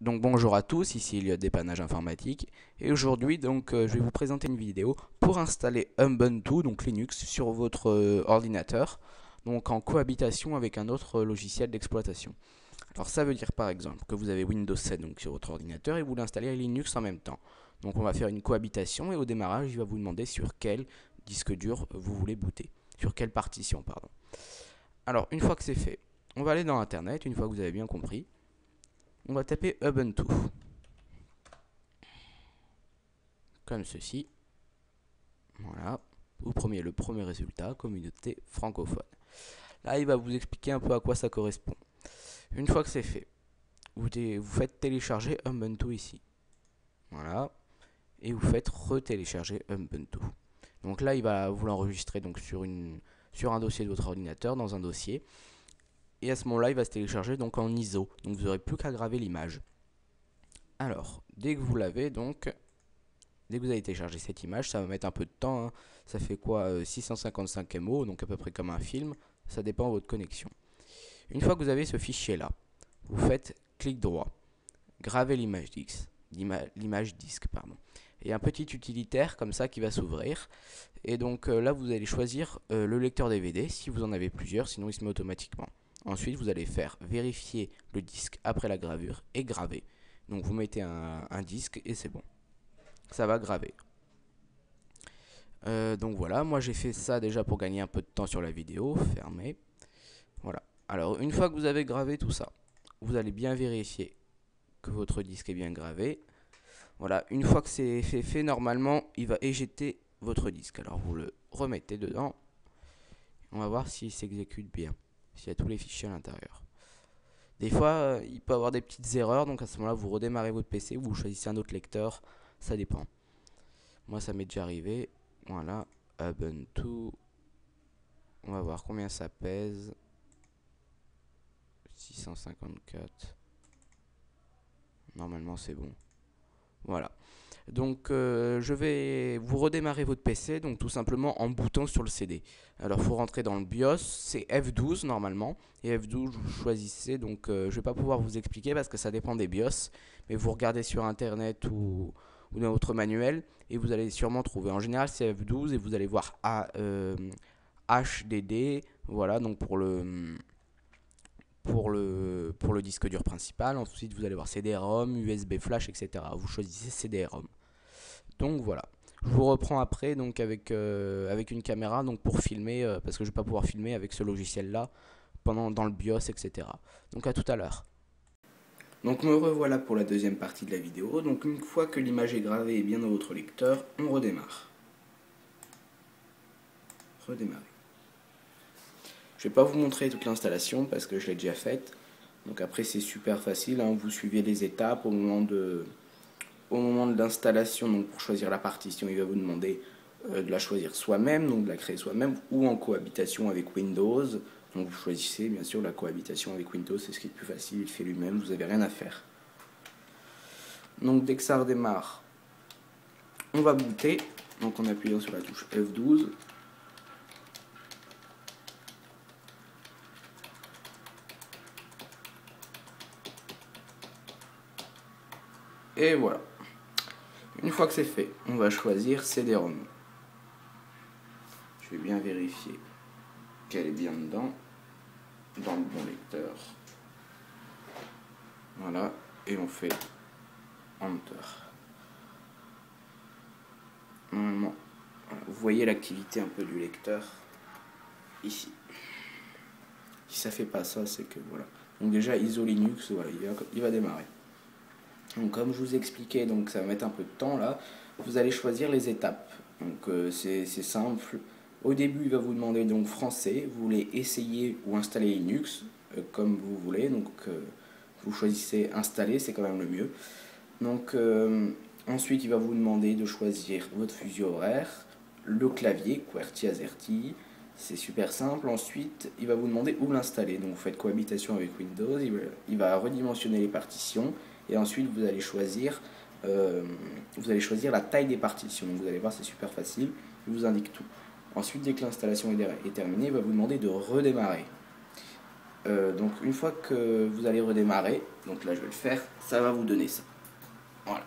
Donc bonjour à tous, ici Elliot Dépannage Informatique et aujourd'hui je vais vous présenter une vidéo pour installer Ubuntu, donc Linux, sur votre ordinateur, donc en cohabitation avec un autre logiciel d'exploitation. Alors ça veut dire par exemple que vous avez Windows 7 donc, sur votre ordinateur et vous l'installez Linux en même temps. Donc on va faire une cohabitation et au démarrage il va vous demander sur quel disque dur vous voulez booter, sur quelle partition pardon. Alors une fois que c'est fait, on va aller dans internet, une fois que vous avez bien compris. On va taper Ubuntu, comme ceci. Voilà. Vous prenez le premier résultat, communauté francophone. Là, il va vous expliquer un peu à quoi ça correspond. Une fois que c'est fait, vous faites télécharger Ubuntu ici. Voilà. Et vous faites retélécharger Ubuntu. Donc là, il va vous l'enregistrer sur un dossier de votre ordinateur, dans un dossier. Et à ce moment-là, il va se télécharger donc en ISO. Donc vous n'aurez plus qu'à graver l'image. Alors, dès que vous l'avez, dès que vous avez téléchargé cette image, ça va mettre un peu de temps, hein. Ça fait quoi 655 MO, donc à peu près comme un film. Ça dépend de votre connexion. Une fois que vous avez ce fichier là, vous faites clic droit, graver l'image disque, pardon. Et un petit utilitaire comme ça qui va s'ouvrir. Et donc là vous allez choisir le lecteur DVD si vous en avez plusieurs, sinon il se met automatiquement. Ensuite vous allez faire vérifier le disque après la gravure et graver. Donc vous mettez un disque et c'est bon. Ça va graver. Donc voilà, moi j'ai fait ça déjà pour gagner un peu de temps sur la vidéo, fermé. Voilà. Alors une fois que vous avez gravé tout ça, vous allez bien vérifier que votre disque est bien gravé. Voilà, une fois que c'est fait, normalement, il va éjecter votre disque. Alors vous le remettez dedans. On va voir s'il s'exécute bien, s'il y a tous les fichiers à l'intérieur. Des fois, il peut y avoir des petites erreurs, donc à ce moment-là, vous redémarrez votre PC ou vous choisissez un autre lecteur, ça dépend. Moi, ça m'est déjà arrivé. Voilà, Ubuntu. On va voir combien ça pèse. 654. Normalement, c'est bon. Voilà. Donc, je vais vous redémarrer votre PC, donc tout simplement en bootant sur le CD. Alors, il faut rentrer dans le BIOS, c'est F12 normalement. Et F12, vous choisissez, donc je ne vais pas pouvoir vous expliquer parce que ça dépend des BIOS. Mais vous regardez sur Internet ou dans votre manuel et vous allez sûrement trouver. En général, c'est F12 et vous allez voir HDD, voilà, donc pour le disque dur principal. Ensuite, vous allez voir CD-ROM, USB flash, etc. Vous choisissez CD-ROM. Donc voilà. Je vous reprends après donc avec une caméra donc pour filmer parce que je ne vais pas pouvoir filmer avec ce logiciel là dans le BIOS, etc. Donc à tout à l'heure. Donc me revoilà pour la deuxième partie de la vidéo. Donc une fois que l'image est gravée et bien dans votre lecteur, on redémarre. Redémarrer. Je ne vais pas vous montrer toute l'installation parce que je l'ai déjà faite. Donc après c'est super facile, hein. Vous suivez les étapes au moment de l'installation. Donc pour choisir la partition, il va vous demander de la choisir soi-même, donc de la créer soi-même ou en cohabitation avec Windows. Donc vous choisissez bien sûr la cohabitation avec Windows, c'est ce qui est le plus facile, il fait lui-même, vous n'avez rien à faire. Donc dès que ça redémarre, on va booter, donc en appuyant sur la touche F12. Et voilà. Une fois que c'est fait, on va choisir CD-ROM. Je vais bien vérifier qu'elle est bien dedans, dans le bon lecteur. Voilà, et on fait Enter. Normalement, voilà, vous voyez l'activité un peu du lecteur ici. Si ça fait pas ça, c'est que voilà. Donc déjà ISO Linux, voilà, il va démarrer. Donc comme je vous expliquais, donc ça va mettre un peu de temps là. Vous allez choisir les étapes. Donc c'est simple. Au début, il va vous demander donc français. Vous voulez essayer ou installer Linux comme vous voulez. Donc vous choisissez installer, c'est quand même le mieux. Donc ensuite, il va vous demander de choisir votre fuseau horaire, le clavier QWERTY AZERTY. C'est super simple. Ensuite, il va vous demander où l'installer. Donc vous faites cohabitation avec Windows. Il va redimensionner les partitions. Et ensuite, vous allez choisir la taille des partitions. Donc vous allez voir, c'est super facile. Il vous indique tout. Ensuite, dès que l'installation est terminée, il va vous demander de redémarrer. Donc une fois que vous allez redémarrer, donc là je vais le faire, ça va vous donner ça. Voilà.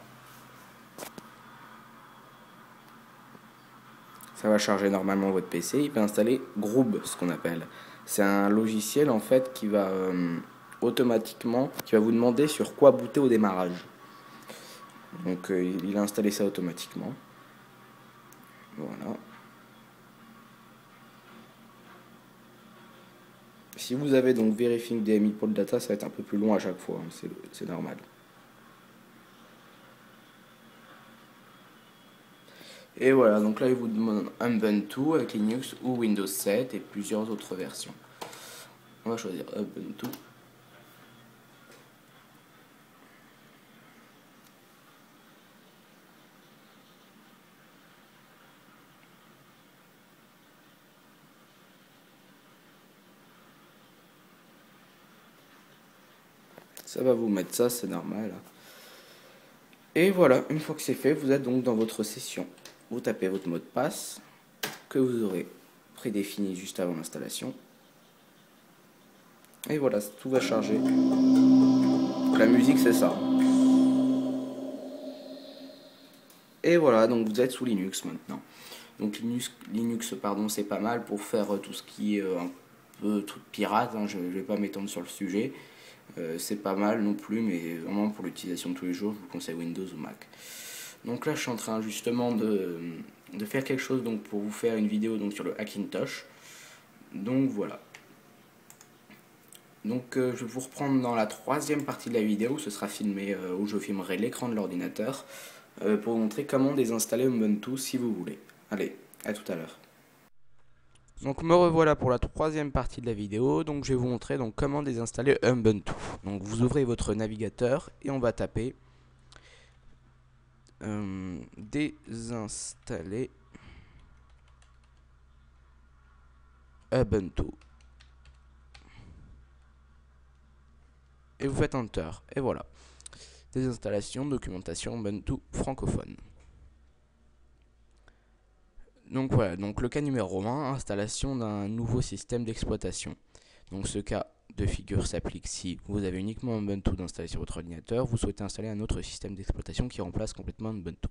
Ça va charger normalement votre PC. Il peut installer Groob, ce qu'on appelle. C'est un logiciel en fait qui va automatiquement, qui va vous demander sur quoi booter au démarrage. Donc il a installé ça automatiquement. Voilà. Si vous avez donc Verifying DMI pour le data, ça va être un peu plus long à chaque fois, hein, c'est normal. Et voilà, donc là il vous demande Ubuntu avec Linux ou Windows 7 et plusieurs autres versions. On va choisir Ubuntu. Ça va vous mettre ça, c'est normal. Et voilà, une fois que c'est fait, vous êtes donc dans votre session. Vous tapez votre mot de passe que vous aurez prédéfini juste avant l'installation. Et voilà, tout va charger. La musique, c'est ça. Et voilà, donc vous êtes sous Linux maintenant. Donc Linux pardon, c'est pas mal pour faire tout ce qui est un peu truc pirate, hein, je ne vais pas m'étendre sur le sujet. C'est pas mal non plus, mais vraiment pour l'utilisation de tous les jours, je vous conseille Windows ou Mac. Donc là, je suis en train justement de faire quelque chose donc, pour vous faire une vidéo donc, sur le Hackintosh. Donc voilà. Donc je vais vous reprendre dans la troisième partie de la vidéo, ce sera filmé où je filmerai l'écran de l'ordinateur pour vous montrer comment désinstaller Ubuntu si vous voulez. Allez, à tout à l'heure. Donc me revoilà pour la troisième partie de la vidéo. Donc je vais vous montrer donc comment désinstaller Ubuntu. Donc vous ouvrez votre navigateur et on va taper désinstaller Ubuntu. Et vous faites Enter. Et voilà. Désinstallation, documentation Ubuntu francophone. Donc voilà, donc le cas numéro 1, installation d'un nouveau système d'exploitation. Donc ce cas de figure s'applique si vous avez uniquement Ubuntu d'installer sur votre ordinateur, vous souhaitez installer un autre système d'exploitation qui remplace complètement Ubuntu.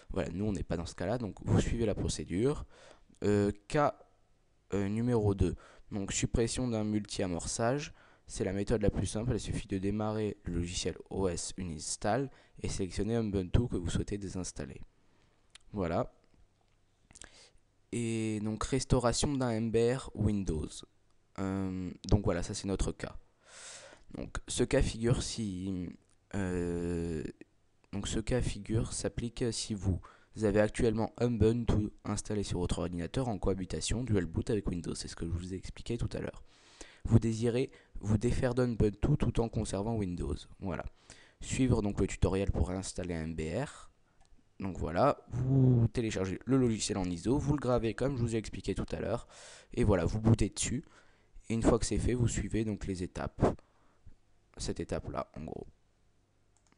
Voilà, nous on n'est pas dans ce cas-là, donc vous suivez la procédure. Cas numéro 2, donc suppression d'un multi-amorçage. C'est la méthode la plus simple, il suffit de démarrer le logiciel OS Uninstall et sélectionner Ubuntu que vous souhaitez désinstaller. Voilà. Et donc restauration d'un MBR Windows. Donc voilà, ça c'est notre cas. Donc ce cas figure s'applique si vous avez actuellement Ubuntu installé sur votre ordinateur en cohabitation dual boot avec Windows. C'est ce que je vous ai expliqué tout à l'heure. Vous désirez vous défaire d'Ubuntu tout en conservant Windows. Voilà. Suivre donc le tutoriel pour installer un MBR. Donc voilà, vous téléchargez le logiciel en ISO, vous le gravez comme je vous ai expliqué tout à l'heure, et voilà, vous bootez dessus, et une fois que c'est fait, vous suivez donc les étapes, cette étape-là en gros.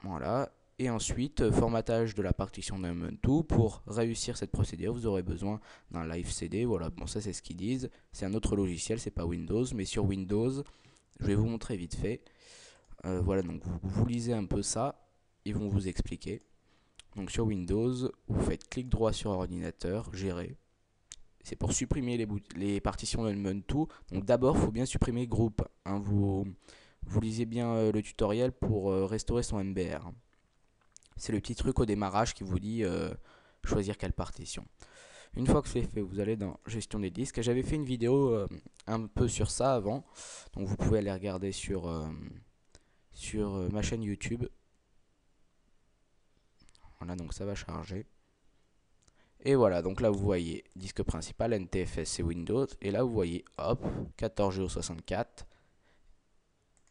Voilà, et ensuite, formatage de la partition d'Ubuntu. Pour réussir cette procédure, vous aurez besoin d'un live CD, voilà, bon ça c'est ce qu'ils disent, c'est un autre logiciel, c'est pas Windows, mais sur Windows, je vais vous montrer vite fait. Voilà, donc vous lisez un peu ça, ils vont vous expliquer. Donc sur Windows, vous faites clic droit sur ordinateur, gérer. C'est pour supprimer les partitions Ubuntu. Donc d'abord, il faut bien supprimer groupe. Hein, vous lisez bien le tutoriel pour restaurer son MBR. C'est le petit truc au démarrage qui vous dit choisir quelle partition. Une fois que c'est fait, vous allez dans gestion des disques. J'avais fait une vidéo un peu sur ça avant. Donc vous pouvez aller regarder sur ma chaîne YouTube. Voilà, donc ça va charger. Et voilà, donc là vous voyez disque principal, NTFS et Windows. Et là vous voyez, hop, 14 Go 64.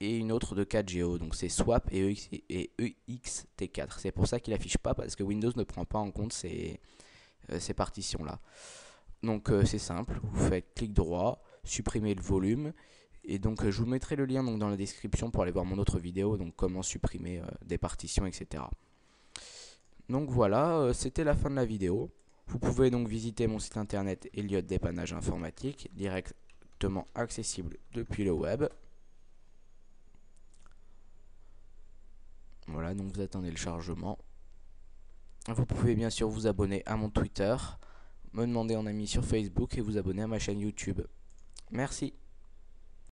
Et une autre de 4 Go, donc c'est Swap et EXT4. C'est pour ça qu'il n'affiche pas, parce que Windows ne prend pas en compte ces partitions-là. Donc c'est simple, vous faites clic droit, supprimez le volume. Et donc je vous mettrai le lien donc, dans la description pour aller voir mon autre vidéo, donc comment supprimer des partitions, etc. Donc voilà, c'était la fin de la vidéo. Vous pouvez donc visiter mon site internet Elliott Dépannage Informatique, directement accessible depuis le web. Voilà, donc vous attendez le chargement. Vous pouvez bien sûr vous abonner à mon Twitter, me demander en ami sur Facebook et vous abonner à ma chaîne YouTube. Merci.